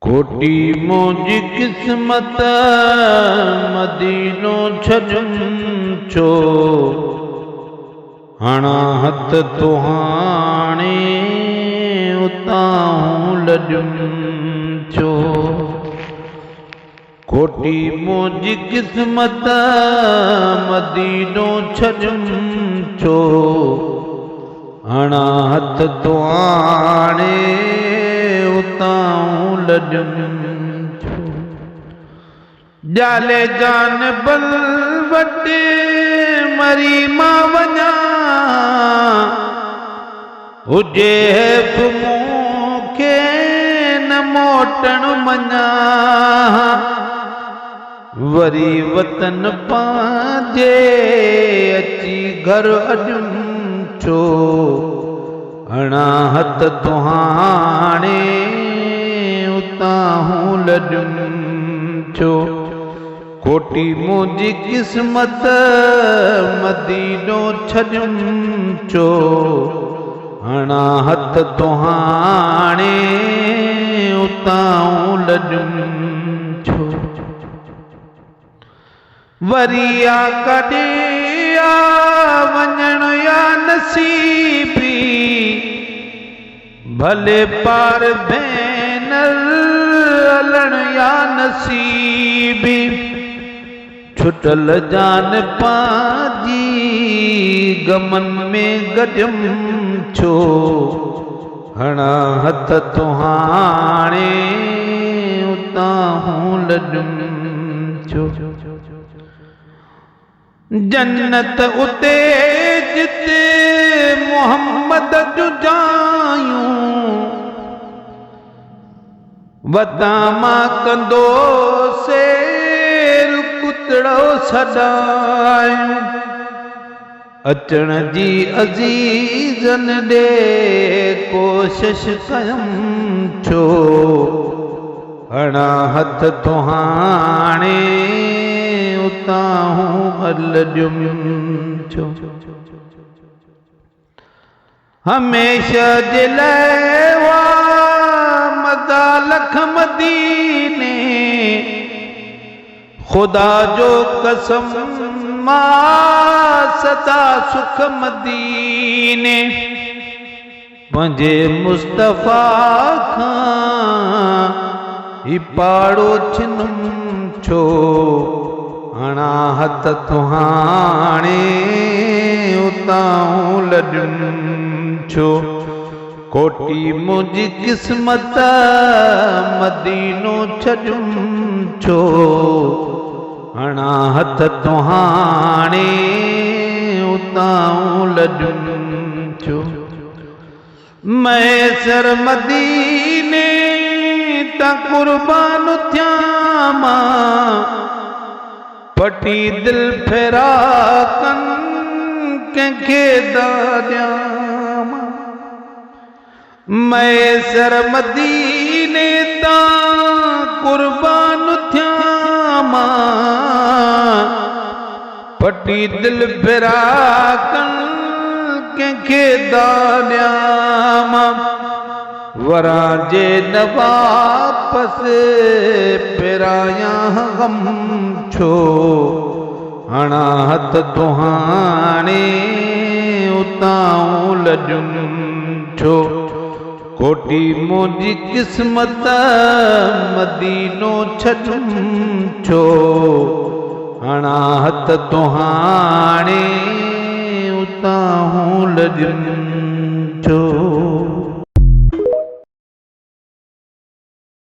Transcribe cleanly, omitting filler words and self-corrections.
खोटी मुंहिंजी किस्मत मदीनो छॾुम छो, हणा हथ तुहाणे उतां लॾुम छो। खोटी मुंहिंजी किस्मत मदीनो छॾुम छो, हणा हथ तुहाणे उतां लॾुम छो। जाले जान बल वटि मरी मां वञा, हुजे मूंखे न मोटण मञा, वरी वतन पंहिंजे अची घर अॼुम छो, हणा हथ तुहाणे उतां लॾुम छो। खोटी मुंहिंजी किस्मत मदीनो छॾुम छो, हणा हथ तुहाणे उतां लॾुम छो। वरी आ कॾे आ वञण या नसीबी, भले पार भेनर हलण या नसीबी, छुटल जान पंहिंजी गमन में गॾियम छो, हणा हथ तुहाणे उतां लॾुम छो। जन्नत उते जिते मोहम्मद जूं जायूं, वता मां कंदो सेर कुतड़ो सदायूं, अचण जी अज़ीज़न ॾे कोशिश कयम छो, हणा हथ तुहाणे उतां लॾुम छो। हमेशा जे लाइ वा मदा लख मदीने, ख़ुदा जो कसम मां सदा सुख मदीने, पंहिंजे मुस्तफ़ा खां ही पाड़ो छिनुम छो, हणा हथ तुहाणे उतां लॾुम छो। खोटी मुंहिंजी किस्मत मदीनो छॾुम छो, हणा हथ तुहाणे उतां लॾुम छो। मैसर मदीने तां कुर्बान थिया मां, पटी दिल फेरा कन कंहिंखे दारियां, मैसर मदीने तां कुर्बान थिया मां, पटी दिल फेरा कन कंहिंखे दारियां, वरा जे न वापस पिरायां गम छो, हणा हथ तुहाणे उतां लॾुम छो। खोटी मुंहिंजी किस्मत मदीनो छॾुम छो, हणा हथ तुहाणे उतां लॾुम छो।